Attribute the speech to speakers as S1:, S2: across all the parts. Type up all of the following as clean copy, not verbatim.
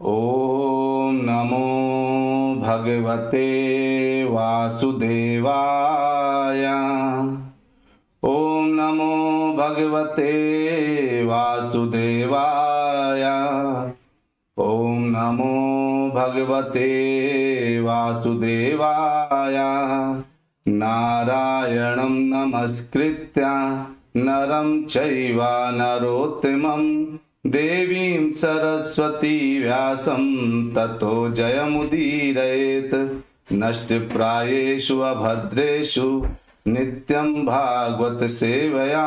S1: ओम नमो भगवते वासुदेवाय। ओम नमो भगवते वासुदेवाय। ओम नमो भगवते वासुदेवाय। नारायणं नमस्कृत्य नरं चैव नरोत्तमं देवीं सरस्वती व्यासं ततो जयमुदीरयेत्। नष्टप्रायेषु अभद्रेषु नित्यं भागवत सेवया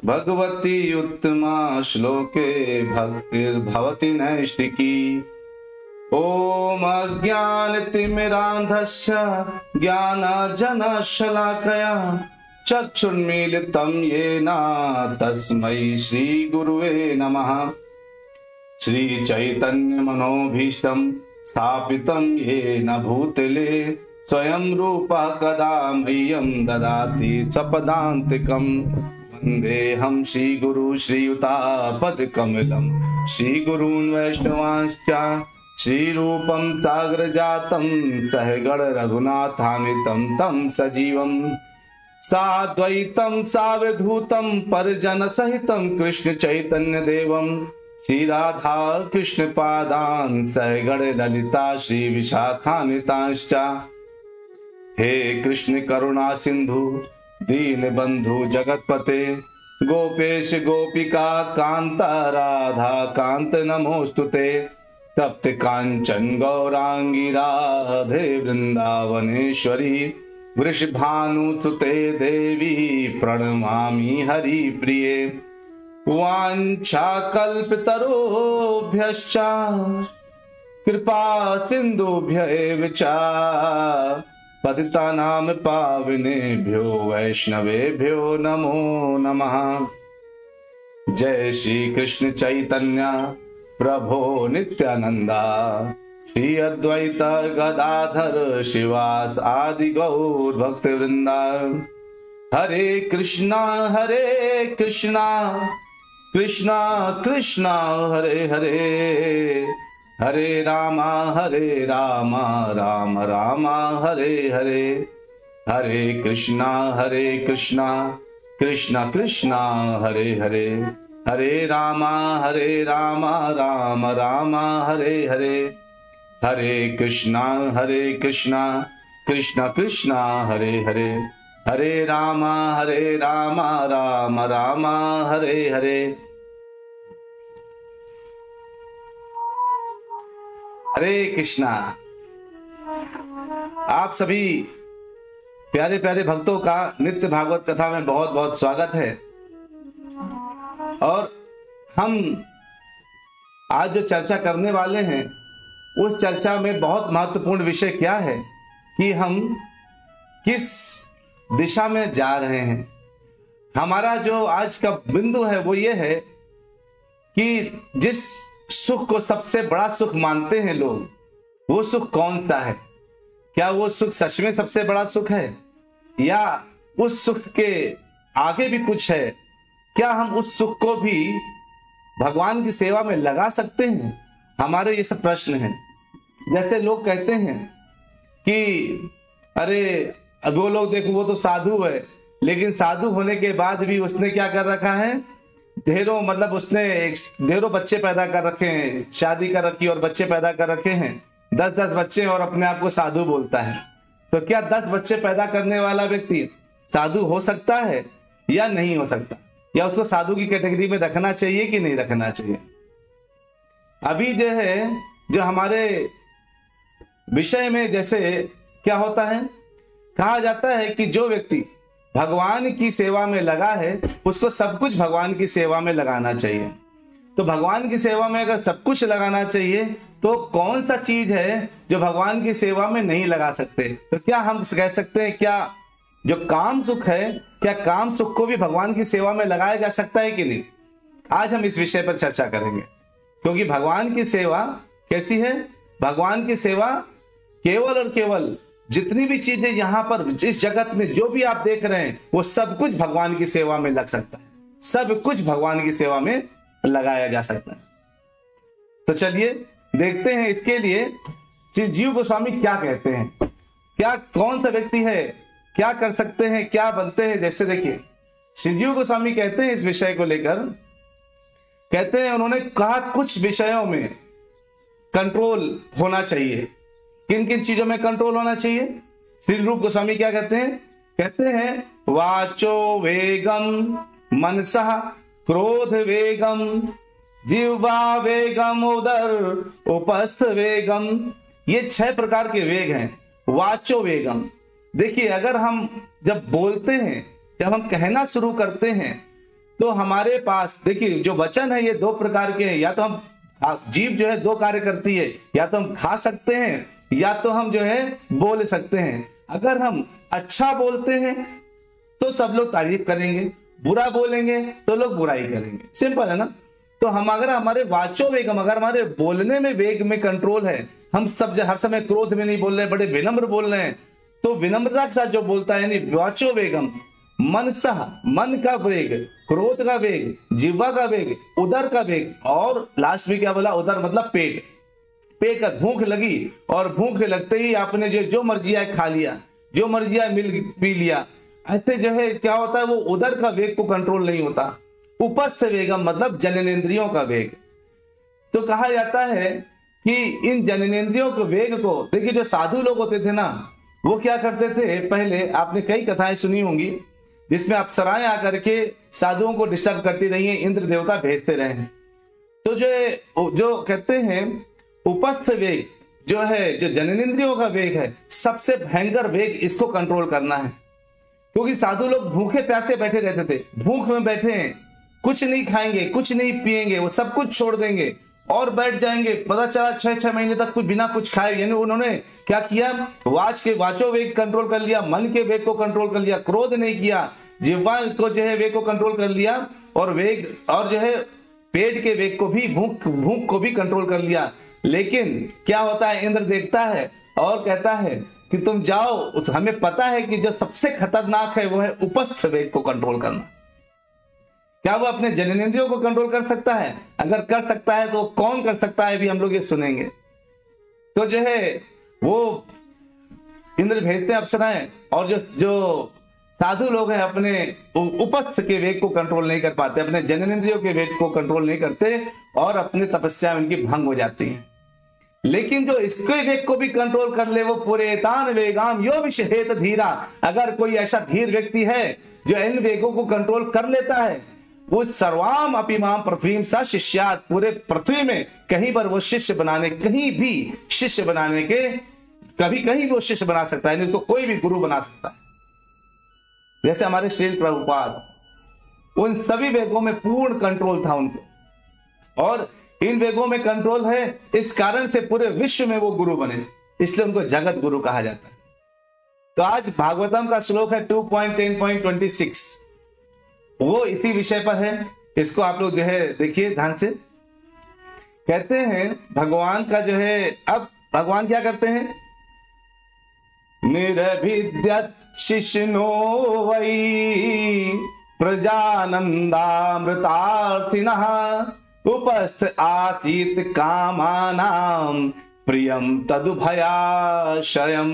S1: भगवती उत्तमा श्लोके भक्तिर्भवति नैष्टिकी। ॐ अज्ञानतिमिरान्धस्य ज्ञानाञ्जनशलाकया चक्षुन्मीलितं येन तस्मै श्रीगुरुवे नमः। श्रीचैतन्यमनोभीष्टं स्थापितं येन भूतले स्वयं रूपः कदा मह्यं ददाति स्वपदान्तिकम्। वन्देऽहं श्रीगुरु श्रीयुतापदकमलं श्रीगुरून् वैष्णवांश्च श्रीरूपं सागरजातं सहगण रघुनाथान्वितं तं सजीवम् साद्वैतं सावधूतं परिजन सहितं कृष्ण चैतन्य देवं श्री राधा कृष्ण पादान् सहगण ललिता श्री विशाखान्वितांश्च। हे कृष्ण करुणा सिंधु दीन बंधु जगतपते गोपेश गोपिका कांता राधा कांत नमोस्तुते। तप्त कांचन गौरांगी राधे वृंदावनेश्वरी वृषभानुसुते देवी प्रणमामि हरिप्रिये। वाञ्छाकल्पतरुभ्यश्च कृपा सिन्धुभ्यैव च पतितानां पावनेभ्यो वैष्णवेभ्यो नमो नमः। जय श्री कृष्ण चैतन्य प्रभो नित्यानंदा श्री अद्वैत गदाधर शिवास आदि गौर भक्त वृंदा। हरे कृष्णा कृष्णा कृष्णा हरे हरे हरे राम राम हरे हरे। हरे कृष्णा कृष्णा कृष्णा हरे हरे हरे राम राम हरे हरे। हरे कृष्णा कृष्णा कृष्णा हरे हरे हरे राम राम हरे हरे। हरे कृष्णा। आप सभी प्यारे प्यारे भक्तों का नित्य भागवत कथा में बहुत बहुत स्वागत है। और हम आज जो चर्चा करने वाले हैं उस चर्चा में बहुत महत्वपूर्ण विषय क्या है कि हम किस दिशा में जा रहे हैं। हमारा जो आज का बिंदु है वो ये है कि जिस सुख को सबसे बड़ा सुख मानते हैं लोग, वो सुख कौन सा है? क्या वो सुख सच में सबसे बड़ा सुख है या उस सुख के आगे भी कुछ है? क्या हम उस सुख को भी भगवान की सेवा में लगा सकते हैं? हमारे ये सब प्रश्न हैं। जैसे लोग कहते हैं कि अरे अब वो लोग देखो वो तो साधु है, लेकिन साधु होने के बाद भी उसने क्या कर रखा है, ढेरों मतलब उसने ढेरों बच्चे पैदा कर रखे हैं, शादी कर रखी और बच्चे पैदा कर रखे हैं, 10-10 बच्चे, और अपने आप को साधु बोलता है। तो क्या 10 बच्चे पैदा करने वाला व्यक्ति साधु हो सकता है या नहीं हो सकता? या उसको साधु की कैटेगरी में रखना चाहिए कि नहीं रखना चाहिए? अभी जो है जो हमारे विषय में जैसे क्या होता है, कहा जाता है कि जो व्यक्ति भगवान की सेवा में लगा है उसको सब कुछ भगवान की सेवा में लगाना चाहिए। तो भगवान की सेवा में अगर सब कुछ लगाना चाहिए तो कौन सा चीज है जो भगवान की सेवा में नहीं लगा सकते? तो क्या हम कह सकते हैं क्या जो काम सुख है, क्या काम सुख को भी भगवान की सेवा में लगाया जा सकता है कि नहीं? आज हम इस विषय पर चर्चा करेंगे, क्योंकि भगवान की सेवा कैसी है? भगवान की सेवा केवल और केवल जितनी भी चीजें यहाँ पर इस जगत में जो भी आप देख रहे हैं वो सब कुछ भगवान की सेवा में लग सकता है। सब कुछ भगवान की सेवा में लगाया जा सकता है। तो चलिए देखते हैं इसके लिए श्री जीव गोस्वामी क्या कहते हैं, क्या कौन सा व्यक्ति है, क्या कर सकते हैं, क्या बनते हैं। जैसे देखिए श्री जीव गोस्वामी कहते हैं इस विषय को लेकर, कहते हैं उन्होंने कहा कुछ विषयों में कंट्रोल होना चाहिए। किन किन चीजों में कंट्रोल होना चाहिए? श्री रूप गोस्वामी क्या कहते हैं? कहते हैं वाचो वेगम मनसः क्रोध वेगम जिह्वा वेगम उदर उपस्थ वेगम। ये 6 प्रकार के वेग हैं। वाचो वेगम, देखिए अगर हम जब बोलते हैं, जब हम कहना शुरू करते हैं तो हमारे पास देखिए जो वचन है ये 2 प्रकार के हैं। या तो हम जीभ जो है 2 कार्य करती है, या तो हम खा सकते हैं या तो हम जो है बोल सकते हैं। अगर हम अच्छा बोलते हैं तो सब लोग तारीफ करेंगे, बुरा बोलेंगे तो लोग बुराई करेंगे, सिंपल है ना। तो हम अगर हमारे वाचो वेगम, अगर हमारे बोलने में वेग में कंट्रोल है, हम सब हर समय क्रोध में नहीं बोल रहे, बड़े विनम्र बोल रहे हैं, तो विनम्रता के साथ जो बोलता है यानी वाचो वेगम, मनसः मन का वेग, क्रोध का वेग, जिह्वा का वेग, उदर का वेग, और लास्ट में क्या बोला? उदर मतलब पेट। पेट का भूख लगी और भूख लगते ही आपने जो मर्जी आए खा लिया, जो मर्जी आए मिल पी लिया, ऐसे जो है क्या होता है वो उदर का वेग को कंट्रोल नहीं होता। उपस्थ वेगम मतलब जननेंद्रियों का वेग। तो कहा जाता है कि इन जननेंद्रियों के वेग को देखिए, जो साधु लोग होते थे ना वो क्या करते थे, पहले आपने कई कथाएं सुनी होंगी जिसमें अप्सराएं आकर के साधुओं को डिस्टर्ब करती रही हैं, इंद्र देवता भेजते रहे हैं। तो जो कहते हैं उपस्थ वेग जो है, जो जननेंद्रियों का वेग है, सबसे भयंकर वेग, इसको कंट्रोल करना है। क्योंकि साधु लोग भूखे प्यासे बैठे रहते थे, भूख में बैठे हैं, कुछ नहीं खाएंगे, कुछ नहीं पिएंगे, वो सब कुछ छोड़ देंगे और बैठ जाएंगे। पता चला 6-6 महीने तक कुछ बिना कुछ खाए। यानी उन्होंने क्या किया? वाचो वेग कंट्रोल कर लिया, मन के वेग को कंट्रोल कर लिया, क्रोध नहीं किया, जिह्वा को जो है वेग को कंट्रोल कर लिया, और वेग और जो है पेट के वेग को भी, भूख को भी कंट्रोल कर लिया। लेकिन क्या होता है, इंद्र देखता है और कहता है कि तुम जाओ, हमें पता है कि जो सबसे खतरनाक है वो है उपस्थ वेग को कंट्रोल करना। क्या वो अपने जननेंद्रियों को कंट्रोल कर सकता है? अगर कर सकता है तो कौन कर सकता है भी हम लोग ये सुनेंगे। तो जो है वो इंद्र भेजते हैं अप्सराएं, और जो साधु लोग हैं अपने उपस्थ के वेग को कंट्रोल नहीं कर पाते, अपने जननेंद्रियों के वेग को कंट्रोल नहीं करते और अपनी तपस्या में इनकी भंग हो जाती है। लेकिन जो इसके वेग को भी कंट्रोल कर ले वो पूरे तान वेगाम यो विषहेत धीरा। अगर कोई ऐसा धीर व्यक्ति है जो इन वेगों को कंट्रोल कर लेता है, वो सर्वाम अपिमाम पृथ्वी सा शिष्यात, पूरे पृथ्वी में कहीं पर वो शिष्य बनाने, कहीं भी शिष्य बनाने के, कहीं भी वो शिष्य बना सकता है, नहीं तो कोई भी गुरु बना सकता है। जैसे हमारे श्रील प्रभुपाद, उन सभी वेगों में पूर्ण कंट्रोल था उनको, और इन वेगों में कंट्रोल है, इस कारण से पूरे विश्व में वो गुरु बने, इसलिए उनको जगत गुरु कहा जाता है। तो आज भागवतम का श्लोक है 2.10.26, वो इसी विषय पर है। इसको आप लोग जो है देखिए ध्यान से। कहते हैं भगवान का जो है, अब भगवान क्या करते हैं? निर्भिद्यत शिष्णो वै प्रजानंदामृतार्थिनः उपस्थ आसीत कामानां प्रियम तदुभयाशयम।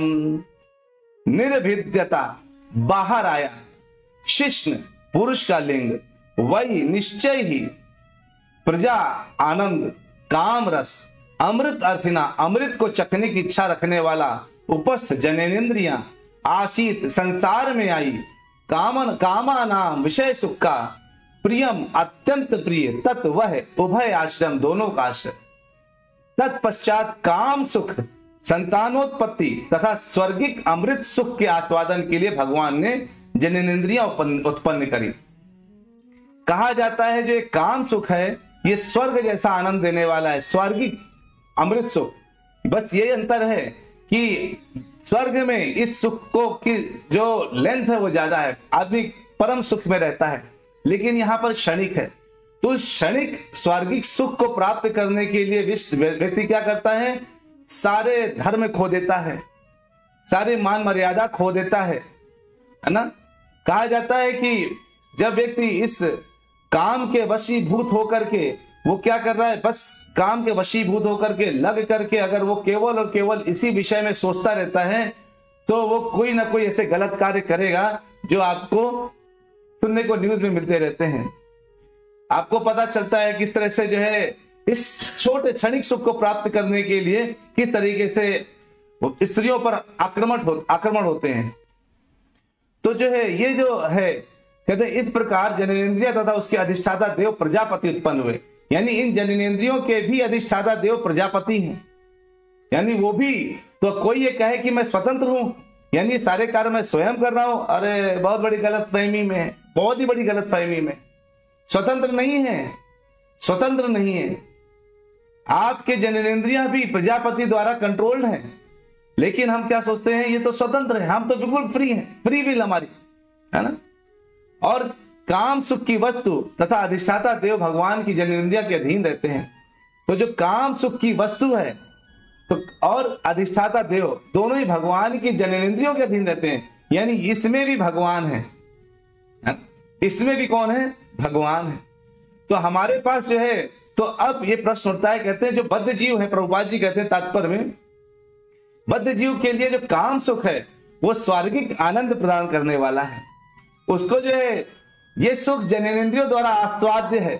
S1: निर्भिद्यता बाहर आया, शिष्ण पुरुष का लिंग, वही निश्चय ही, प्रजा आनंद, काम रस, अमृत अर्थिना अमृत को चखने की इच्छा रखने वाला, उपस्थ जननेंद्रियां, आसीत संसार में आई, कामा नाम विषय सुख का, प्रियम अत्यंत प्रिय, तत् वह उभय आश्रम दोनों का आश्रय। तत्पश्चात काम सुख, संतानोत्पत्ति तथा स्वर्गिक अमृत सुख के आस्वादन के लिए भगवान ने जननेंद्रियां उत्पन्न करी। कहा जाता है जो एक काम सुख है ये स्वर्ग जैसा आनंद देने वाला है, स्वर्गिक अमृत सुख। बस ये अंतर है कि स्वर्ग में इस सुख को की जो लेंथ है वो ज्यादा है, आदमी परम सुख में रहता है, लेकिन यहां पर क्षणिक है। तो उस क्षणिक स्वर्गिक सुख को प्राप्त करने के लिए व्यक्ति क्या करता है? सारे धर्म खो देता है, सारे मान मर्यादा खो देता है ना। कहा जाता है कि जब व्यक्ति इस काम के वशीभूत होकर के वो क्या कर रहा है, बस काम के वशीभूत होकर के लग करके अगर वो केवल और केवल इसी विषय में सोचता रहता है तो वो कोई ना कोई ऐसे गलत कार्य करेगा जो आपको सुनने को न्यूज में मिलते रहते हैं। आपको पता चलता है किस तरह से जो है इस छोटे क्षणिक सुख को प्राप्त करने के लिए किस तरीके से स्त्रियों पर आक्रमण होते हैं। तो जो है ये जो है कहते हैं इस प्रकार जननेन्द्रिय तथा उसके अधिष्ठाता देव प्रजापति उत्पन्न हुए। यानी इन जननेन्द्रियों के भी अधिष्ठाता देव प्रजापति हैं। यानी वो भी, तो कोई ये कहे कि मैं स्वतंत्र हूं, यानी सारे कार्य मैं स्वयं कर रहा हूं, अरे बहुत बड़ी गलतफहमी में है, बहुत ही बड़ी गलतफहमी में। स्वतंत्र नहीं है, स्वतंत्र नहीं है। आपके जननेन्द्रियां भी प्रजापति द्वारा कंट्रोल्ड हैं, लेकिन हम क्या सोचते हैं ये तो स्वतंत्र है, हम तो बिल्कुल फ्री हैं, फ्री विल हमारी है ना। और काम सुख की वस्तु तथा अधिष्ठाता देव भगवान की जननेन्द्रिया के अधीन रहते हैं। तो जो काम सुख की वस्तु है तो और अधिष्ठाता देव दोनों ही भगवान की जननेन्द्रियों के अधीन रहते हैं। यानी इसमें भी भगवान है, इसमें भी कौन है, भगवान है। तो हमारे पास जो है, तो अब ये प्रश्न उठता है, कहते हैं जो बद्ध जीव है, प्रभुपाद जी कहते हैं तात्पर्य में, बद्ध जीव के लिए जो काम सुख है वो स्वर्गिक आनंद प्रदान करने वाला है। उसको जो है ये सुख जननेन्द्रियों द्वारा आस्वाद्य है,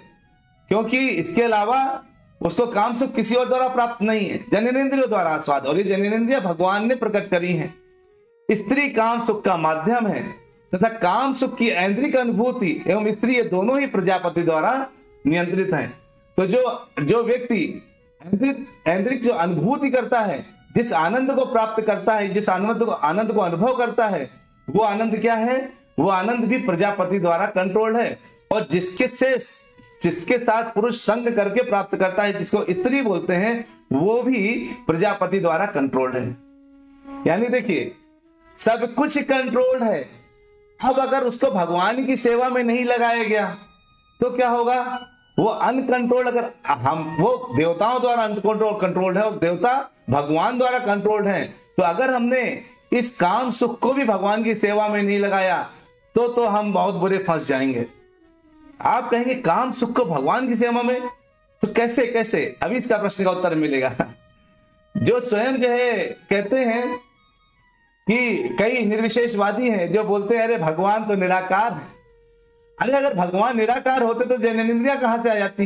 S1: क्योंकि इसके अलावा उसको काम सुख किसी और द्वारा प्राप्त नहीं है, जननेन्द्रियों द्वारा आस्वाद। और ये जननेन्द्रियां भगवान ने प्रकट करी हैं। स्त्री काम सुख का माध्यम है तथा काम सुख की ऐन्द्रिक अनुभूति एवं स्त्री ये दोनों ही प्रजापति द्वारा नियंत्रित हैं। तो जो व्यक्ति ऐन्द्रिक जो अनुभूति करता है, जिस आनंद को प्राप्त करता है, जिस आनंद को अनुभव करता है, वो आनंद क्या है, वो आनंद भी प्रजापति द्वारा कंट्रोल है। और जिसके साथ पुरुष संग करके प्राप्त करता है, जिसको स्त्री बोलते हैं, वो भी प्रजापति द्वारा कंट्रोल्ड है। यानी देखिए सब कुछ कंट्रोल्ड है। अब अगर उसको भगवान की सेवा में नहीं लगाया गया तो क्या होगा, वो अनकंट्रोल्ड। अगर वो देवताओं द्वारा कंट्रोल्ड है और देवता भगवान द्वारा कंट्रोल्ड है, तो अगर हमने इस काम सुख को भी भगवान की सेवा में नहीं लगाया तो हम बहुत बुरे फंस जाएंगे। आप कहेंगे काम सुख को भगवान की सेवा में, तो कैसे अभी इसका प्रश्न का उत्तर मिलेगा। जो स्वयं जो है कहते हैं कि कई निर्विशेषवादी हैं जो बोलते हैं अरे भगवान तो निराकार है। अरे अगर भगवान निराकार होते तो जननेन्द्रिया कहां से आ जाती,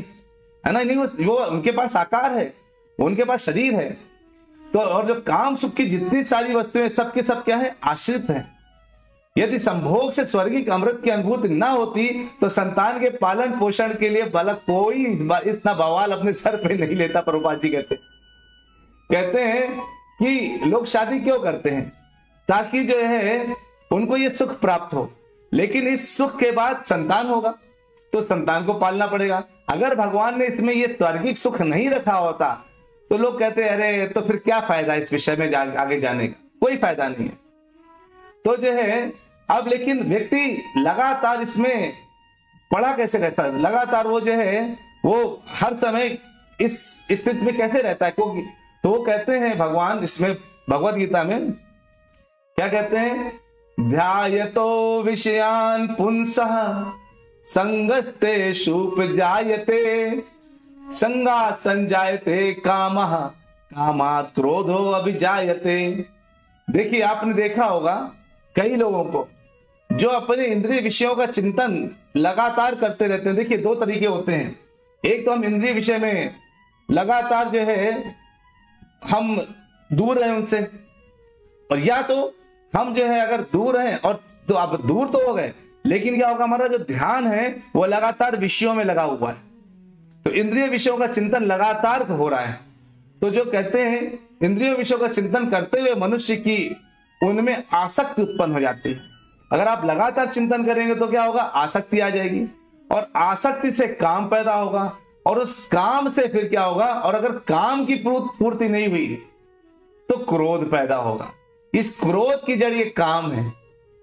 S1: है ना। नहीं, वो उनके पास आकार है, उनके पास शरीर है। तो और जो काम सुख की जितनी सारी वस्तुएं सबके सब क्या है, आश्रित है। यदि संभोग से स्वर्गिक अमृत की अनुभूति ना होती तो संतान के पालन पोषण के लिए बालक कोई इतना बवाल अपने सर पे नहीं लेता। प्रभुपाद जी कहते हैं कि लोग शादी क्यों करते हैं, ताकि जो है उनको ये सुख प्राप्त हो, लेकिन इस सुख के बाद संतान होगा तो संतान को पालना पड़ेगा। अगर भगवान ने इसमें ये स्वर्गिक सुख नहीं रखा होता तो लोग कहते हैं अरे तो फिर क्या फायदा इस विषय में आगे जाने का, कोई फायदा नहीं है। तो जो है अब लेकिन व्यक्ति लगातार इसमें पड़ा कैसे रहता है, लगातार वो जो है वो हर समय इस स्थिति में कैसे रहता है, क्योंकि तो वो कहते हैं भगवान इसमें भगवत गीता में क्या कहते हैं, ध्यायतो विषयान पुंसः संगस्तेषुपजायते संगात् संजायते कामः कामात् क्रोधो अभिजायते। देखिए आपने देखा होगा कई लोगों को जो अपने इंद्रिय विषयों का चिंतन लगातार करते रहते हैं। देखिए दो तरीके होते हैं, एक तो हम इंद्रिय विषय में लगातार जो है हम दूर रहे उनसे, और या तो हम जो है अगर दूर हैं और तो आप दूर तो हो गए, लेकिन क्या होगा, हमारा जो ध्यान है वो लगातार विषयों में लगा हुआ है, तो इंद्रिय विषयों का चिंतन लगातार हो रहा है। तो जो कहते हैं इंद्रिय विषयों का चिंतन करते हुए मनुष्य की उनमें आसक्ति उत्पन्न हो जाती है। अगर आप लगातार चिंतन करेंगे तो क्या होगा, आसक्ति आ जाएगी, और आसक्ति से काम पैदा होगा, और उस काम से फिर क्या होगा, और अगर काम की पूर्ति नहीं हुई तो क्रोध पैदा होगा। इस क्रोध की जड़ ये काम है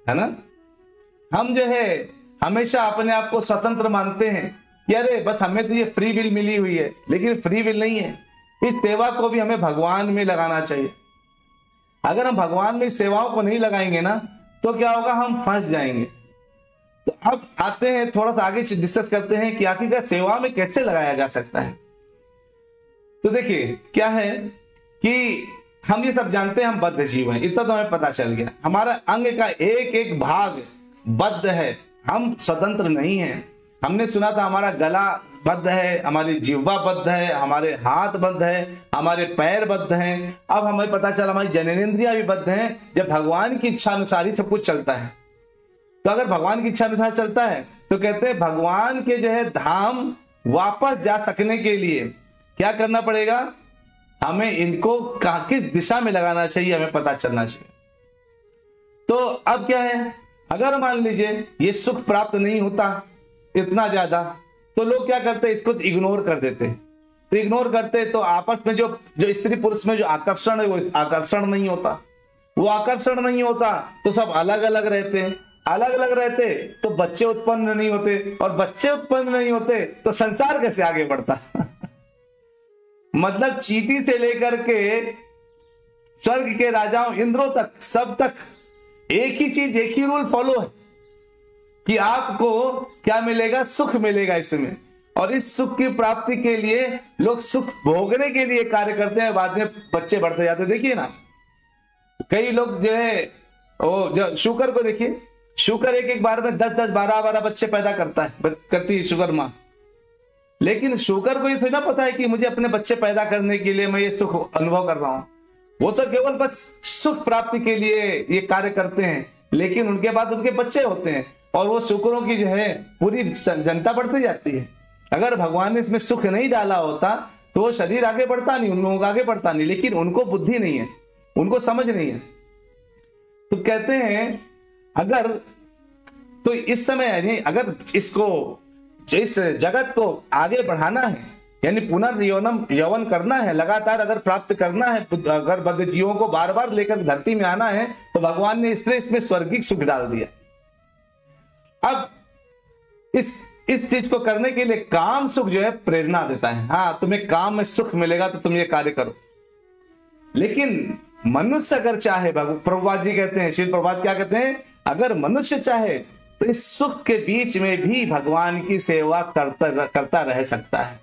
S1: ना। हम जो है हमेशा अपने आप को स्वतंत्र मानते हैं कि अरे बस हमें तो ये फ्री विल मिली हुई है, लेकिन फ्री विल नहीं है। इस सेवा को भी हमें भगवान में लगाना चाहिए। अगर हम भगवान में सेवाओं को नहीं लगाएंगे ना तो क्या होगा, हम फंस जाएंगे। तो अब आते हैं, थोड़ा सा आगे डिस्कस करते हैं कि आखिरकार सेवा में कैसे लगाया जा सकता है। तो देखिए क्या है कि हम ये सब जानते हैं, हम बद्ध जीव हैं, इतना तो हमें पता चल गया। हमारा अंग का एक एक भाग बद्ध है, हम स्वतंत्र नहीं हैं। हमने सुना था हमारा गला बद्ध है, हमारी जिह्वा बद्ध है, हमारे हाथ बद्ध है, हमारे पैर बद्ध हैं। अब हमें पता चला हमारी जननेंद्रियां भी बद्ध हैं। जब भगवान की इच्छा अनुसार ही सब कुछ चलता है, तो अगर भगवान की इच्छा अनुसार चलता है तो कहते हैं भगवान के जो है धाम वापस जा सकने के लिए क्या करना पड़ेगा, हमें इनको किस दिशा में लगाना चाहिए, हमें पता चलना चाहिए। तो अब क्या है, अगर मान लीजिए ये सुख प्राप्त नहीं होता इतना ज्यादा, तो लोग क्या करते हैं, इसको इग्नोर कर देते। तो इग्नोर करते तो आपस में जो स्त्री पुरुष में जो आकर्षण है वो आकर्षण नहीं होता, वो आकर्षण नहीं होता तो सब अलग अलग रहते हैं। अलग अलग रहते तो बच्चे उत्पन्न नहीं होते, और बच्चे उत्पन्न नहीं होते तो संसार कैसे आगे बढ़ता। मतलब चींटी से लेकर के स्वर्ग के राजाओं इंद्रों तक, सब तक एक ही चीज, एक ही रूल फॉलो है कि आपको क्या मिलेगा, सुख मिलेगा इसमें। और इस सुख की प्राप्ति के लिए लोग सुख भोगने के लिए कार्य करते हैं, बाद में बच्चे बढ़ते जाते। देखिए ना, कई लोग जो है वो जो शुकर को देखिए, शुकर एक एक बार में 10-10, 12-12 बच्चे पैदा करती है शुगर माँ। लेकिन शुगर को ये थोड़ा पता है कि मुझे अपने बच्चे पैदा करने के लिए मैं ये सुख अनुभव कर रहा हूं। वो तो केवल बस सुख प्राप्ति के लिए ये कार्य करते हैं, लेकिन उनके बाद उनके बच्चे होते हैं और वो शुक्रों की जो है पूरी जनता बढ़ती जाती है। अगर भगवान ने इसमें सुख नहीं डाला होता तो वो शरीर आगे बढ़ता नहीं, उन लोगों का आगे बढ़ता नहीं। लेकिन उनको बुद्धि नहीं है, उनको समझ नहीं है। तो कहते हैं अगर तो इस समय यानी अगर इसको, इस जगत को आगे बढ़ाना है, यानी पुनर्यौवन यौवन करना है, लगातार अगर प्राप्त करना है, अगर बद्ध जीवों को बार बार लेकर धरती में आना है, तो भगवान ने इसमें स्वर्गिक सुख डाल दिया। अब इस चीज को करने के लिए काम सुख जो है प्रेरणा देता है। हाँ, तुम्हें काम में सुख मिलेगा तो तुम ये कार्य करो। लेकिन मनुष्य अगर चाहे, प्रभुपाद जी कहते हैं, श्री प्रभुपाद क्या कहते हैं, अगर मनुष्य चाहे तो इस सुख के बीच में भी भगवान की सेवा करता रह सकता है,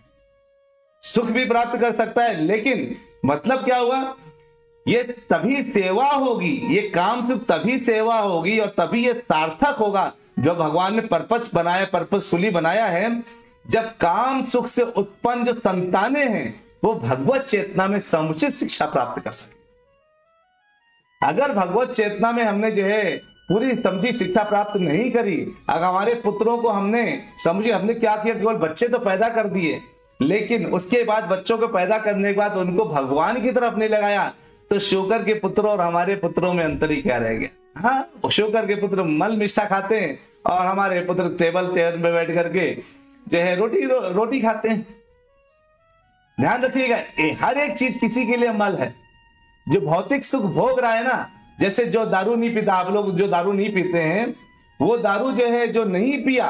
S1: सुख भी प्राप्त कर सकता है। लेकिन मतलब क्या हुआ, ये तभी सेवा होगी, ये काम सुख तभी सेवा होगी और तभी ये सार्थक होगा जो भगवान ने पर्पसफुली बनाया है, जब काम सुख से उत्पन्न जो संतानें हैं वो भगवत चेतना में समुचित शिक्षा प्राप्त कर सके। अगर भगवत चेतना में हमने जो है पूरी समझी शिक्षा प्राप्त नहीं करी, अगर हमारे पुत्रों को हमने क्या किया, केवल बच्चे तो पैदा कर दिए, लेकिन उसके बाद बच्चों को पैदा करने के बाद उनको भगवान की तरफ नहीं लगाया, तो शुकर के पुत्रों और हमारे पुत्रों में अंतर ही क्या रह गया। हाँ, शुकर के पुत्र मल मिष्ठा खाते हैं और हमारे पुत्र टेबल में बैठ करके जो है रोटी खाते हैं। ध्यान रखिएगा, हर एक चीज किसी के लिए मल है। जो भौतिक सुख भोग रहा है ना, जैसे जो दारू नहीं पीता, आप लोग जो दारू नहीं पीते हैं, वो दारू जो है जो नहीं पिया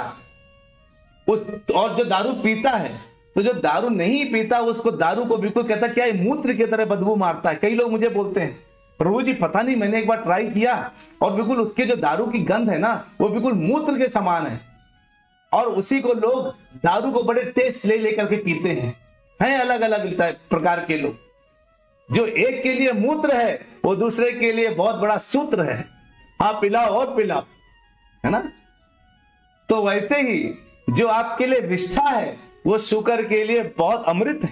S1: उस, और जो दारू पीता है, तो जो दारू नहीं पीता उसको दारू को बिल्कुल कहता क्या है, मूत्र की तरह बदबू मारता है। कई लोग मुझे बोलते हैं, प्रभु जी पता नहीं, मैंने एक बार ट्राई किया और बिल्कुल उसके जो दारू की गंध है ना, वो बिल्कुल मूत्र के समान है। और उसी को लोग दारू को बड़े टेस्ट ले लेकर के पीते हैं। अलग अलग प्रकार के लोग, जो एक के लिए मूत्र है वो दूसरे के लिए बहुत बड़ा सूत्र है। हाँ, पिलाओ और पिलाओ, है ना। तो वैसे ही जो आपके लिए विष्ठा है वो शुकर के लिए बहुत अमृत है।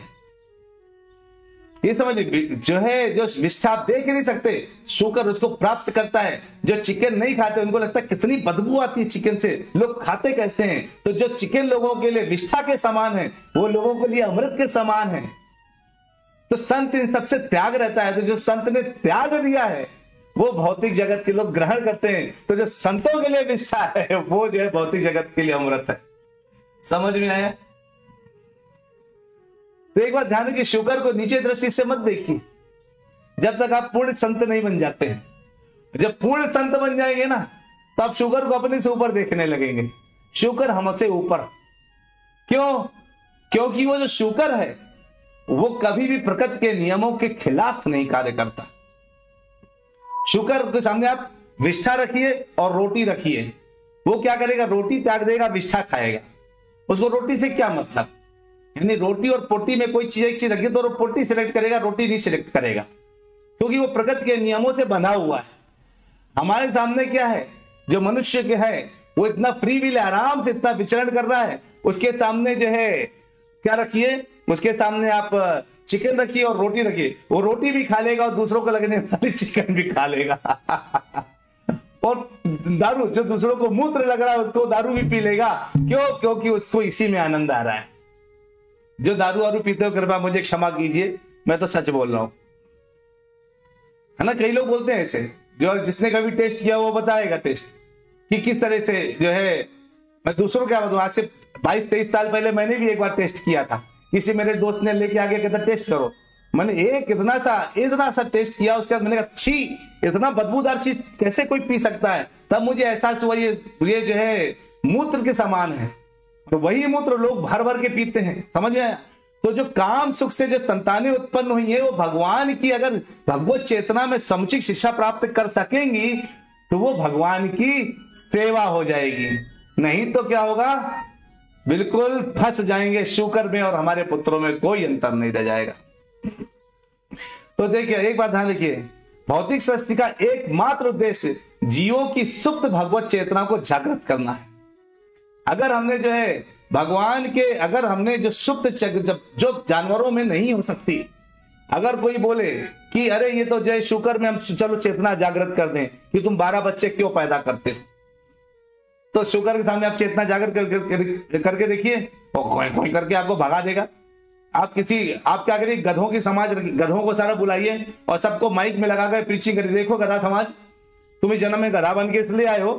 S1: ये समझिए, जो है जो विष्ठा आप देख नहीं सकते, शुकर उसको प्राप्त करता है। जो चिकन नहीं खाते उनको लगता है कितनी बदबू आती है चिकन से, लोग खाते कैसे हैं। तो जो चिकन लोगों के लिए विष्ठा के समान है, वो लोगों के लिए अमृत के समान है। तो संत इन सबसे त्याग रहता है। तो जो संत ने त्याग दिया है वो भौतिक जगत के लोग ग्रहण करते हैं। तो जो संतों के लिए निष्ठा है वो जो है भौतिक जगत के लिए अमृत है। समझ में आया। तो एक बात ध्यान रखिए, शुगर को नीचे दृष्टि से मत देखिए जब तक आप पूर्ण संत नहीं बन जाते हैं। जब पूर्ण संत बन जाएंगे ना, तो आप शुगर को अपने से ऊपर देखने लगेंगे। शुगर हमसे ऊपर क्यों? क्योंकि वो जो शुगर है वो कभी भी प्रकृति के नियमों के खिलाफ नहीं कार्य करता। शुगर के सामने आप विष्ठा रखिए और रोटी रखिए, वो क्या करेगा, रोटी त्याग देगा, विष्ठा खाएगा। उसको रोटी से क्या मतलब, यानी रोटी और पोटी में कोई चीज एक चीज रखी तो वो पोटी सिलेक्ट करेगा, रोटी नहीं सिलेक्ट करेगा, क्योंकि वो प्रकृति के नियमों से बंधा हुआ है। हमारे सामने क्या है, जो मनुष्य के है वो इतना फ्री विल आराम से इतना विचरण कर रहा है, उसके सामने जो है क्या रखिए, उसके सामने आप चिकन रखिए और रोटी रखिए, वो रोटी भी खा लेगा और दूसरों को लगने वाली चिकन भी खा लेगा। और दारू, जो दूसरों को मूत्र लग रहा है उसको दारू भी पी लेगा। क्यों? क्योंकि उसको इसी में आनंद आ रहा है। जो दारू वारू पीते हो कृपया मुझे क्षमा कीजिए, मैं तो सच बोल रहा हूं, है ना। कई लोग बोलते हैं ऐसे, जो जिसने कभी टेस्ट किया वो बताएगा टेस्ट कि किस तरह से जो है। मैं दूसरों क्या बताऊं, आज से 22-23 साल पहले मैंने भी एक बार टेस्ट किया था, किसी मेरे दोस्त ने लेके आगे कहता टेस्ट करो। मैंने एक इतना सा टेस्ट किया, उसके बाद मैंने कहा छी, इतना बदबूदार चीज कैसे कोई पी सकता है। तब मुझे एहसास हुआ ये जो है मूत्र के समान है, और वही मूत्र लोग भर भर के पीते हैं, समझ में आया। तो जो काम सुख से जो संतानें उत्पन्न हुई है, वो भगवान की अगर भगवत चेतना में समुचित शिक्षा प्राप्त कर सकेंगी तो वो भगवान की सेवा हो जाएगी। नहीं तो क्या होगा, बिल्कुल फंस जाएंगे शूकर में, और हमारे पुत्रों में कोई अंतर नहीं रह जाएगा। तो देखिए एक बात ध्यान रखिए, भौतिक सृष्टि का एकमात्र उद्देश्य जीवों की सुप्त भगवत चेतना को जागृत करना है। अगर हमने जो है भगवान के, अगर हमने जो सुप्त जो जानवरों में नहीं हो सकती, अगर कोई बोले कि अरे ये तो जय शुक्र में हम चलो चेतना जागृत कर दें कि तुम 12 बच्चे क्यों पैदा करते हो, तो शुक्र के सामने आप चेतना जागृत करके देखिए, कोई कोई करके आपको भगा देगा। आप क्या करिए, गधों की समाज, गधों को सारा बुलाइए और सबको माइक में लगाकर प्रीचिंग करिए, देखो गधा समाज, तुम इस जन्म में गधा बन के इसलिए आए हो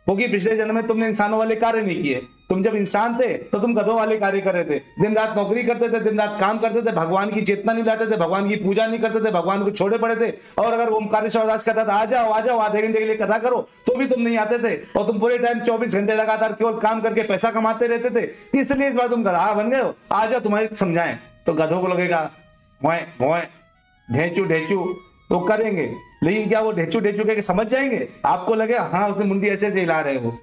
S1: क्योंकि पिछले जन्म में तुमने इंसानों वाले कार्य नहीं किए। तुम जब इंसान थे तो तुम गधों वाले कार्य कर रहे थे, दिन रात नौकरी करते थे, दिन रात काम करते थे, भगवान की चेतना नहीं लाते थे, भगवान की पूजा नहीं करते थे, भगवान को छोड़े पड़े थे। और अगर ओमकारेश्वर दास कहता था आ जाओ आधे घंटे के लिए कथा करो, तो भी तुम नहीं आते थे, और तुम पूरे टाइम 24 घंटे लगातार केवल काम करके पैसा कमाते रहते थे, इसलिए इस बार तुम गधा बन गए हो। आ जाओ तुम्हारी समझाएं, तो गधों को लगेगा ढेंचू ढेंचू तो करेंगे, लेकिन क्या वो ढेंचू ढेंचू के समझ जाएंगे? आपको लगे हाँ उसने मुंडी ऐसे ऐसे हिला रहे, वो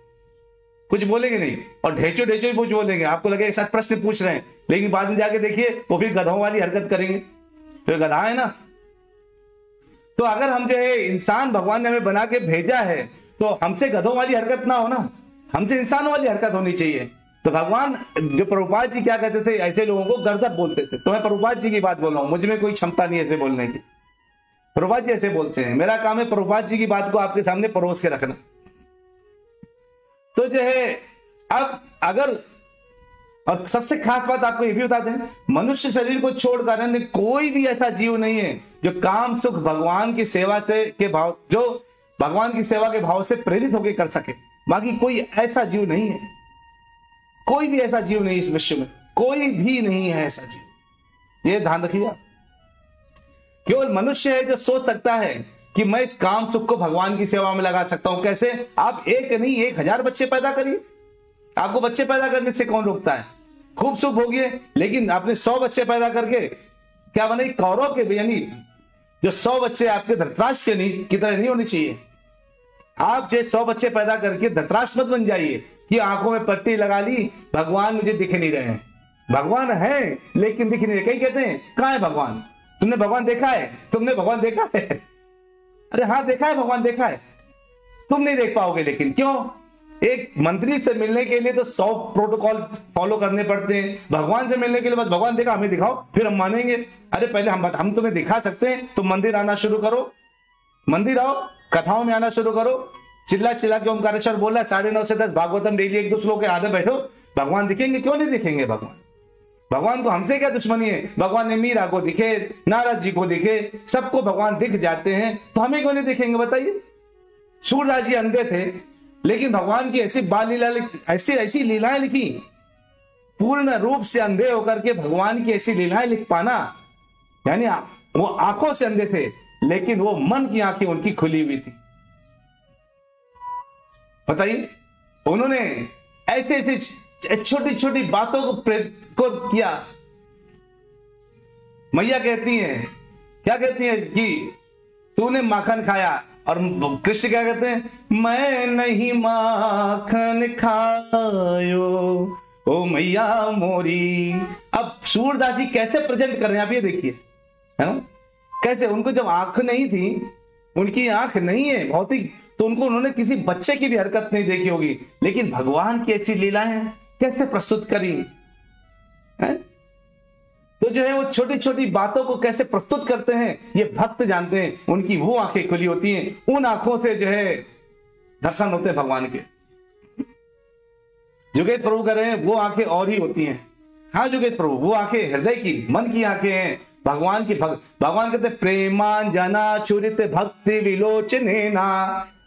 S1: कुछ बोलेंगे नहीं, और ढेंचू ढेंचू ही कुछ बोलेंगे, आपको लगेगा साथ प्रश्न पूछ रहे हैं, लेकिन बाद में जाके देखिए वो फिर गधों वाली हरकत करेंगे, तो गधा है ना। तो अगर हम जो है इंसान भगवान ने हमें बना के भेजा है, तो हमसे गधों वाली हरकत ना हो ना, हमसे इंसान वाली हरकत होनी चाहिए। तो भगवान, जो प्रभुपाद जी क्या कहते थे, ऐसे लोगों को गर्दभ बोलते थे। तो मैं प्रभुपाद जी की बात बोल रहा हूं, मुझ में कोई क्षमता नहीं ऐसे बोलने की। प्रभुपाद जी ऐसे बोलते हैं, मेरा काम है प्रभुपाद जी की बात को आपके सामने परोस के रखना। तो जो है अब अगर, और सबसे खास बात आपको ये भी बता दें, मनुष्य शरीर को छोड़कर अन्य कोई भी ऐसा जीव नहीं है जो काम सुख भगवान की सेवा से के भाव, जो भगवान की सेवा के भाव से प्रेरित होकर कर सके। बाकी कोई ऐसा जीव नहीं है, कोई भी ऐसा जीव नहीं इस विश्व में, कोई भी नहीं है ऐसा जीव, ये ध्यान रखिए। केवल मनुष्य है जो सोच सकता है कि मैं इस काम सुख को भगवान की सेवा में लगा सकता हूं। कैसे? आप एक नहीं 1000 बच्चे पैदा करिए, आपको बच्चे पैदा करने से कौन रोकता है? खूब सुख भोगिए, लेकिन आपने 100 बच्चे पैदा करके क्या बने? कौरव के, यानी जो 100 बच्चे आपके धृतराष्ट्र की तरह नहीं होनी चाहिए। आप जो 100 बच्चे पैदा करके धृतराष्ट्र मत बन जाइए कि आंखों में पट्टी लगा ली, भगवान मुझे दिख नहीं रहे हैं। भगवान है लेकिन दिख नहीं रहे। कई कहते हैं कहां है भगवान? तुमने भगवान देखा है? तुमने भगवान देखा है? अरे हाँ देखा है, भगवान देखा है, तुम नहीं देख पाओगे। लेकिन क्यों? एक मंत्री से मिलने के लिए तो 100 प्रोटोकॉल फॉलो करने पड़ते हैं, भगवान से मिलने के लिए बस भगवान देखा हमें दिखाओ फिर हम मानेंगे। अरे पहले हम तुम्हें दिखा सकते हैं, तुम मंदिर आना शुरू करो, मंदिर आओ, कथाओं में आना शुरू करो, चिल्ला चिल्ला के ओमकारेश्वर बोल रहा है 9:30 से 10 भागवतम डेली 1-2 श्लोक के आधे बैठो, भगवान दिखेंगे? क्यों नहीं दिखेंगे भगवान? भगवान को हमसे क्या दुश्मनी है? भगवान ने मीरा को दिखे, नारद जी को दिखे, सबको भगवान दिख जाते हैं, तो हमें क्यों नहीं दिखेंगे बताइए? सूरदास जी अंधे थे, लेकिन भगवान की ऐसी बाल लीला, ऐसी लीलाएं लिखी, पूर्ण रूप से अंधे होकर के भगवान की ऐसी लीलाएं लिख पाना, यानी वो आंखों से अंधे थे लेकिन वो मन की आंखें उनकी खुली हुई थी। बताइए, उन्होंने ऐसे ऐसे छोटी छोटी बातों को किया। मैया कहती हैं, क्या कहती हैं कि तूने माखन खाया, और कृष्ण क्या कहते हैं, मैं नहीं माखन खायो ओ मैया मोरी। अब सूरदास जी कैसे प्रेजेंट कर रहे हैं आप ये देखिए, है ना, कैसे उनको जब आंख नहीं थी, उनकी आंख नहीं है भौतिक, तो उनको उन्होंने किसी बच्चे की भी हरकत नहीं देखी होगी, लेकिन भगवान की ऐसी लीलाएं कैसे प्रस्तुत करी है? तो जो है वो छोटी छोटी बातों को कैसे प्रस्तुत करते हैं ये भक्त जानते हैं। उनकी वो आंखें खुली होती हैं, उन आंखों से जो है दर्शन होते हैं भगवान के। जुगेश प्रभु कह रहे हैं वो आंखें और ही होती हैं। हाँ जुगेश प्रभु, वो आंखें हृदय की, मन की आंखें हैं, भगवान की। भगवान कहते प्रेमांजना चुरित भक्ति विलोचने ना।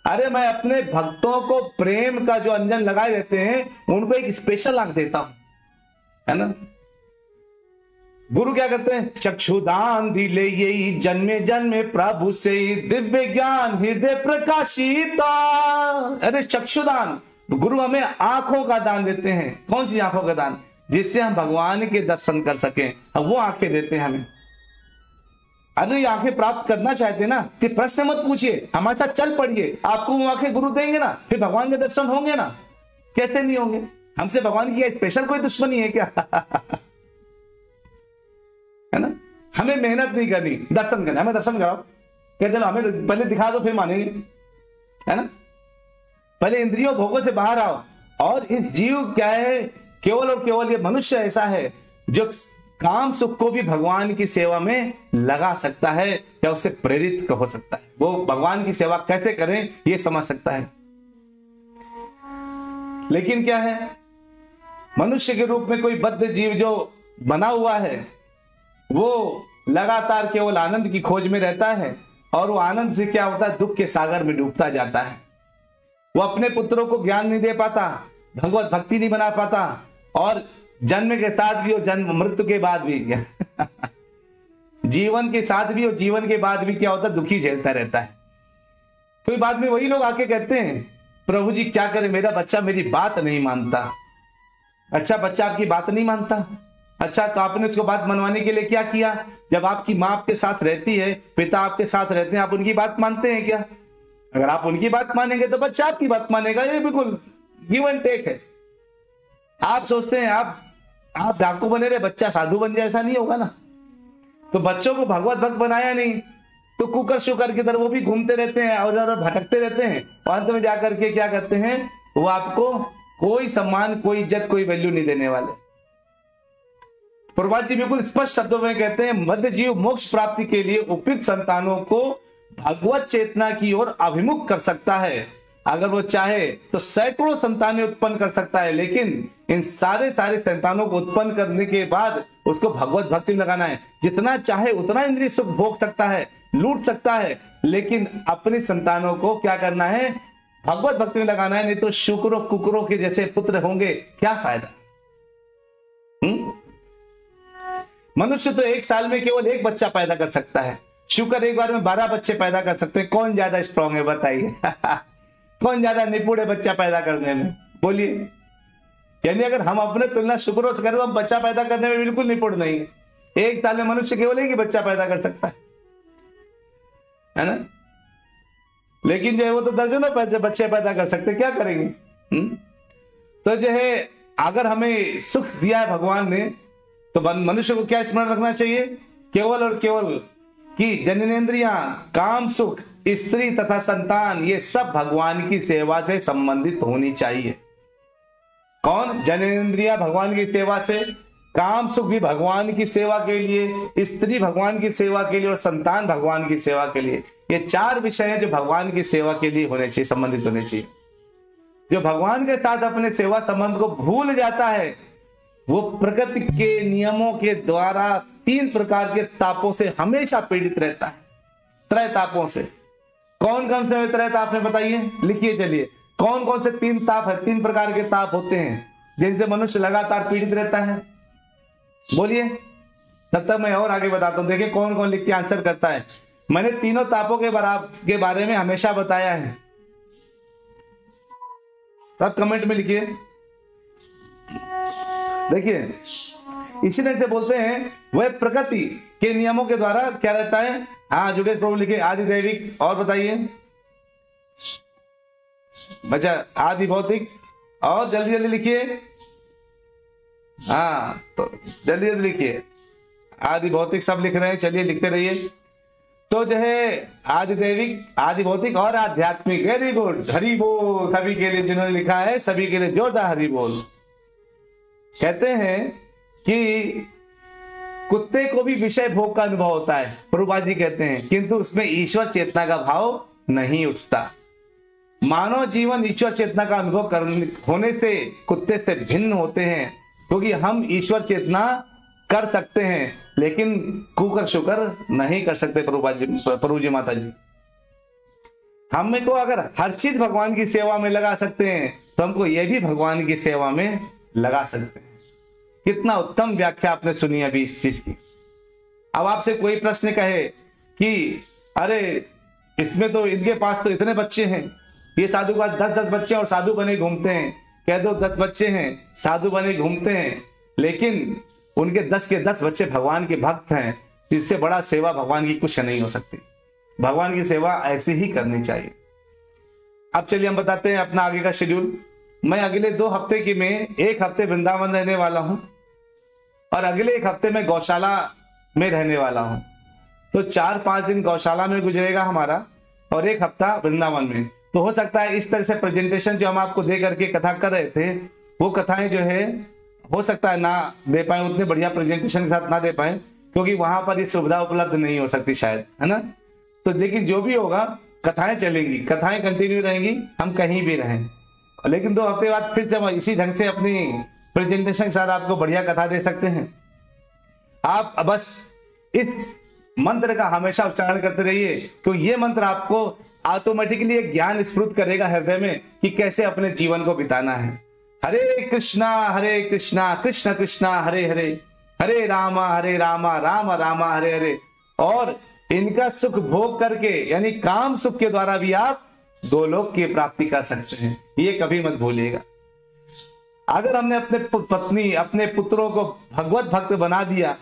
S1: अरे मैं अपने भक्तों को प्रेम का जो अंजन लगाए रहते हैं उनको एक स्पेशल आंख देता हूं, है ना। गुरु क्या करते हैं, चक्षुदान दिले यही जन्मे जन्मे प्रभु से दिव्य ज्ञान हृदय प्रकाशिता। अरे चक्षुदान, गुरु हमें आंखों का दान देते हैं। कौन सी आंखों का दान, जिससे हम भगवान के दर्शन कर सकें, वो आंखें देते हैं हमें। अरे ये आंखें प्राप्त करना चाहते हैं ना, तो प्रश्न मत पूछिए, हमारे साथ चल पड़िए, आपको वो आंखें गुरु देंगे ना, फिर भगवान के दर्शन होंगे ना। कैसे नहीं होंगे, हमसे भगवान की स्पेशल कोई दुश्मनी है क्या? है ना, हमें मेहनत नहीं करनी, दर्शन करना, हमें दर्शन कराओ, क्या चलो हमें पहले दिखा दो फिर मानेंगे, है ना। पहले इंद्रियों भोगों से बाहर आओ। और इस जीव क्या है, केवल और केवल ये मनुष्य ऐसा है जो काम सुख को भी भगवान की सेवा में लगा सकता है, या उससे प्रेरित हो सकता है। वो भगवान की सेवा कैसे करें ये समझ सकता है। लेकिन क्या है, मनुष्य के रूप में कोई बद्ध जीव जो बना हुआ है, वो लगातार केवल आनंद की खोज में रहता है, और वो आनंद से क्या होता है, दुख के सागर में डूबता जाता है। वो अपने पुत्रों को ज्ञान नहीं दे पाता, भगवत भक्ति नहीं बना पाता, और जन्म के साथ भी और जन्म मृत्यु के बाद भी जीवन के साथ भी और जीवन के बाद भी क्या होता है, दुखी झेलता रहता है। कोई बाद में वही लोग आके कहते हैं, प्रभु जी क्या करें, मेरा बच्चा मेरी बात नहीं मानता। अच्छा, बच्चा आपकी बात नहीं मानता, अच्छा तो आपने उसको बात मनवाने के लिए क्या किया? जब आपकी माँ आपके साथ रहती है, पिता आपके साथ रहते हैं, आप उनकी बात मानते हैं क्या? अगर आप उनकी बात मानेंगे तो बच्चा आपकी बात मानेगा। ये बिल्कुल गिव एंड टेक है। आप सोचते हैं आप डाकू बने रहे, बच्चा साधु बन जाए, ऐसा नहीं होगा ना। तो बच्चों को भगवत भक्त बनाया नहीं, तो कुकर शुकर की तरह वो भी घूमते रहते हैं और भटकते रहते हैं, और अंत में जाकर के क्या करते हैं, वो आपको कोई सम्मान, कोई इज्जत, कोई वैल्यू नहीं देने वाले। प्रभुपाद जी बिल्कुल स्पष्ट शब्दों में कहते हैं, मध्य जीव मोक्ष प्राप्ति के लिए उपयुक्त संतानों को भगवत चेतना की ओर अभिमुख कर सकता है। अगर वो चाहे तो सैकड़ों संतानें उत्पन्न कर सकता है, लेकिन इन सारे संतानों को उत्पन्न करने के बाद उसको भगवत भक्ति में लगाना है। जितना चाहे उतना इंद्रिय सुख भोग सकता है, लूट सकता है, लेकिन अपनी संतानों को क्या करना है, भगवत भक्ति में लगाना है। नहीं तो शुक्रों कुकरों के जैसे पुत्र होंगे, क्या फायदा। मनुष्य तो एक साल में केवल एक बच्चा पैदा कर सकता है, शुक्र एक बार में 12 बच्चे पैदा कर सकते हैं। कौन ज्यादा स्ट्रांग है बताइए? कौन ज्यादा निपुण है बच्चा पैदा करने में? बोलिए। यानी अगर हम अपने तुलना शुक्रों से करें तो हम बच्चा पैदा करने में बिल्कुल निपुण नहीं है। एक साल में मनुष्य केवल एक ही बच्चा पैदा कर सकता है ना। लेकिन जो है वो तो दर्जनों बच्चे पैदा कर सकते, क्या करेंगे? तो जो है अगर हमें सुख दिया है भगवान ने, तो मनुष्य को क्या स्मरण रखना चाहिए? केवल और केवल कि जननेंद्रियां, काम सुख, स्त्री तथा संतान, ये सब भगवान की सेवा से संबंधित होनी चाहिए। कौन? जननेंद्रिया भगवान की सेवा से, काम सुख भी भगवान की सेवा के लिए, स्त्री भगवान की सेवा के लिए, और संतान भगवान की सेवा के लिए। ये 4 विषय हैं जो भगवान की सेवा के लिए होने चाहिए, संबंधित होने चाहिए। जो भगवान के साथ अपने सेवा संबंध को भूल जाता है, वो प्रकृति के नियमों के द्वारा 3 प्रकार के तापों से हमेशा पीड़ित रहता है। त्रय तापों से। कौन कौन से त्रय ताप है बताइए, लिखिए चलिए। कौन कौन से 3 ताप है? 3 प्रकार के ताप होते हैं जिनसे मनुष्य लगातार पीड़ित रहता है, बोलिए। तब तक मैं और आगे बताता हूं, देखिए कौन कौन लिख के आंसर करता है। मैंने तीनों तापों के बारे में हमेशा बताया है, सब कमेंट में लिखिए। देखिए इसी तरह से बोलते हैं, वह प्रकृति के नियमों के द्वारा क्या रहता है। हाँ जुगेश प्रभु लिखे आदि दैविक। और बताइए बचा आदि भौतिक, और जल्दी जल्दी लिखिए। हाँ तो जल्दी जल्दी लिखिए, आदि भौतिक सब लिख रहे हैं, चलिए लिखते रहिए। तो जो है आदि दैविक, आदि भौतिक और आध्यात्मिक, वेरी गुड, हरि बोल सभी के लिए जिन्होंने लिखा है, सभी के लिए जोरदार हरि बोल। कहते हैं कि कुत्ते को भी विषय भोग का अनुभव होता है, प्रभुपाद जी कहते हैं, किंतु उसमें ईश्वर चेतना का भाव नहीं उठता। मानव जीवन ईश्वर चेतना का अनुभव होने से कुत्ते से भिन्न होते हैं, क्योंकि हम ईश्वर चेतना कर सकते हैं लेकिन कुकर शुकर नहीं कर सकते। प्रभु जी माता जी, हमें को अगर हर चीज भगवान की सेवा में लगा सकते हैं तो हमको यह भी भगवान की सेवा में लगा सकते हैं। कितना उत्तम व्याख्या आपने सुनी अभी इस चीज की। अब आपसे कोई प्रश्न कहे कि अरे इसमें तो इनके पास तो इतने बच्चे हैं, ये साधु के पास 10-10 बच्चे और साधु बने घूमते हैं, कह दो 10 बच्चे हैं साधु बने घूमते हैं, लेकिन उनके 10 के 10 बच्चे भगवान के भक्त हैं, इससे बड़ा सेवा भगवान की कुछ नहीं हो सकती। भगवान की सेवा ऐसी ही करनी चाहिए। अब चलिए हम बताते हैं अपना आगे का शेड्यूल। मैं अगले 2 हफ्ते की में 1 हफ्ते वृंदावन रहने वाला हूं और अगले 1 हफ्ते में गौशाला में रहने वाला हूं। तो 4-5 दिन गौशाला में गुजरेगा हमारा और 1 हफ्ता वृंदावन में। तो हो सकता है इस तरह से प्रेजेंटेशन जो हम आपको दे करके कथा कर रहे थे, वो कथाएं जो है हो सकता है ना दे पाए, उतने बढ़िया प्रेजेंटेशन के साथ ना दे पाए, क्योंकि वहां पर ये सुविधा उपलब्ध नहीं हो सकती शायद, है ना। तो लेकिन जो भी होगा कथाएं चलेंगी, कथाएं कंटिन्यू रहेंगी, हम कहीं भी रहें। लेकिन 2 हफ्ते बाद फिर से हम इसी ढंग से अपनी प्रेजेंटेशन के साथ आपको बढ़िया कथा दे सकते हैं। आप बस इस मंत्र का हमेशा उच्चारण करते रहिए, क्योंकि ये मंत्र आपको ऑटोमेटिकली एक ज्ञान स्फुरित करेगा हृदय में कि कैसे अपने जीवन को बिताना है। हरे कृष्णा कृष्ण कृष्णा हरे हरे, हरे रामा राम राम हरे हरे। और इनका सुख भोग करके यानी काम सुख के द्वारा भी आप गोलोक की प्राप्ति कर सकते हैं, ये कभी मत भूलिएगा। अगर हमने अपने पत्नी अपने पुत्रों को भगवत भक्त बना दिया,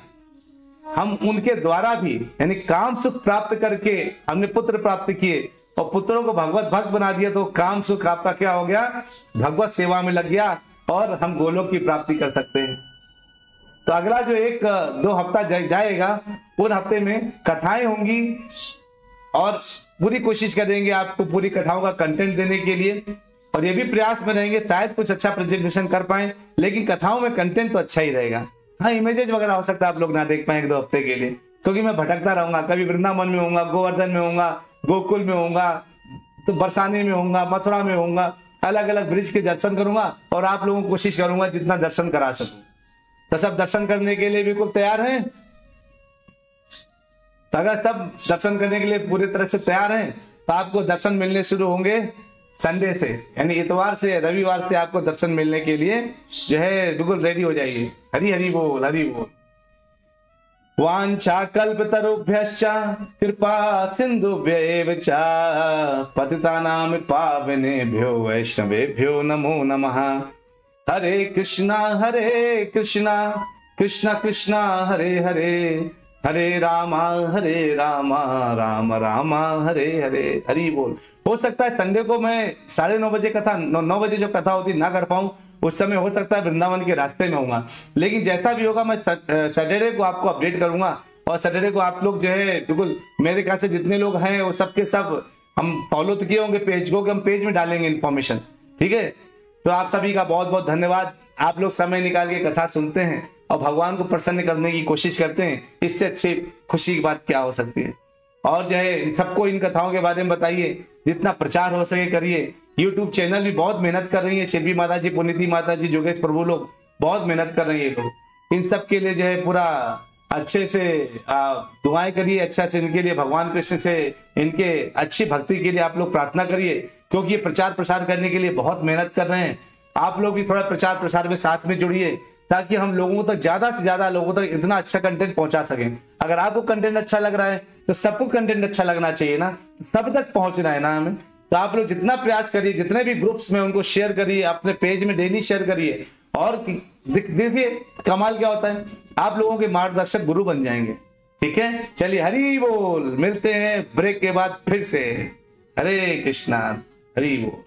S1: हम उनके द्वारा भी यानी काम सुख प्राप्त करके हमने पुत्र प्राप्त किए और पुत्रों को भगवत भक्त बना दिया, तो काम सुख आपका क्या हो गया, भगवत सेवा में लग गया और हम गोलोक की प्राप्ति कर सकते हैं। तो अगला जो 1-2 हफ्ता जाएगा, उन हफ्ते में कथाएं होंगी और पूरी कोशिश करेंगे आपको पूरी कथाओं का कंटेंट देने के लिए, और ये भी प्रयास में रहेंगे शायद कुछ अच्छा प्रेजेंटेशन कर पाए, लेकिन कथाओं में कंटेंट तो अच्छा ही रहेगा। हाँ, इमेजेस वगैरह हो सकता है आप लोग ना देख पाए 1-2 हफ्ते के लिए, क्योंकि मैं भटकता रहूंगा, कभी वृंदावन में होऊंगा, गोवर्धन में होऊंगा, गोकुल में होऊंगा, तो बरसाने में होऊंगा, मथुरा में होऊंगा, अलग अलग ब्रिज के दर्शन करूंगा और आप लोगों को कोशिश करूंगा जितना दर्शन करा सकूं। तो सब दर्शन करने के लिए बिल्कुल तैयार हैं? तो अगर सब दर्शन करने के लिए पूरी तरह से तैयार हैं तो आपको दर्शन मिलने शुरू होंगे संडे से, यानी इतवार से, रविवार से आपको दर्शन मिलने के लिए जो है बिल्कुल रेडी हो जाइए। हरि हरि बोल, हरि बोल। वांछा कल्पतरुभ्यश्च कृपा सिंधुभ्यैव च पतितानां पावनेभ्यो वैष्णवेभ्यो नमो नमः। हरे कृष्णा कृष्णा कृष्णा हरे हरे, हरे रामा राम राम हरे हरे। हरि बोल। हो सकता है संडे को मैं 9:30 बजे कथा 9 बजे जो कथा होती ना कर पाऊं, उस समय हो सकता है वृंदावन के रास्ते में होगा, लेकिन जैसा भी होगा मैं सैटरडे को आपको अपडेट करूंगा। और सैटरडे को आप लोग जो है बिल्कुल मेरे ख्याल से जितने लोग हैं वो सबके सब हम फॉलो तो किए होंगे पेज को, कि हम पेज में डालेंगे इन्फॉर्मेशन, ठीक है। तो आप सभी का बहुत बहुत धन्यवाद, आप लोग समय निकाल के कथा सुनते हैं और भगवान को प्रसन्न करने की कोशिश करते हैं। इससे अच्छी खुशी की बात क्या हो सकती है। और जो है सबको इन कथाओं के बारे में बताइए, जितना प्रचार हो सके करिए। YouTube चैनल भी बहुत मेहनत कर रही है, शिल्पी माता जी, पुनीति माता जी, जोगेश प्रभु लोग बहुत मेहनत कर रहे हैं लोग। इन सब के लिए जो है पूरा अच्छे से दुआएं करिए, अच्छा से इनके लिए भगवान कृष्ण से इनके अच्छी भक्ति के लिए आप लोग प्रार्थना करिए, क्योंकि ये प्रचार प्रसार करने के लिए बहुत मेहनत कर रहे हैं। आप लोग भी थोड़ा प्रचार प्रसार में साथ में जुड़िए, ताकि हम लोगों तक ज्यादा से ज्यादा लोगों तक इतना अच्छा कंटेंट पहुंचा सकें। अगर आपको कंटेंट अच्छा लग रहा है तो सबको कंटेंट अच्छा लगना चाहिए ना, सब तक पहुंचना है ना हमें। तो आप लोग जितना प्रयास करिए, जितने भी ग्रुप्स में उनको शेयर करिए, अपने पेज में डेली शेयर करिए। और देखिए कमाल क्या होता है, आप लोगों के मार्गदर्शक गुरु बन जाएंगे। ठीक है, चलिए हरि बोल। मिलते हैं ब्रेक के बाद फिर से। हरे कृष्णा, हरि बोल।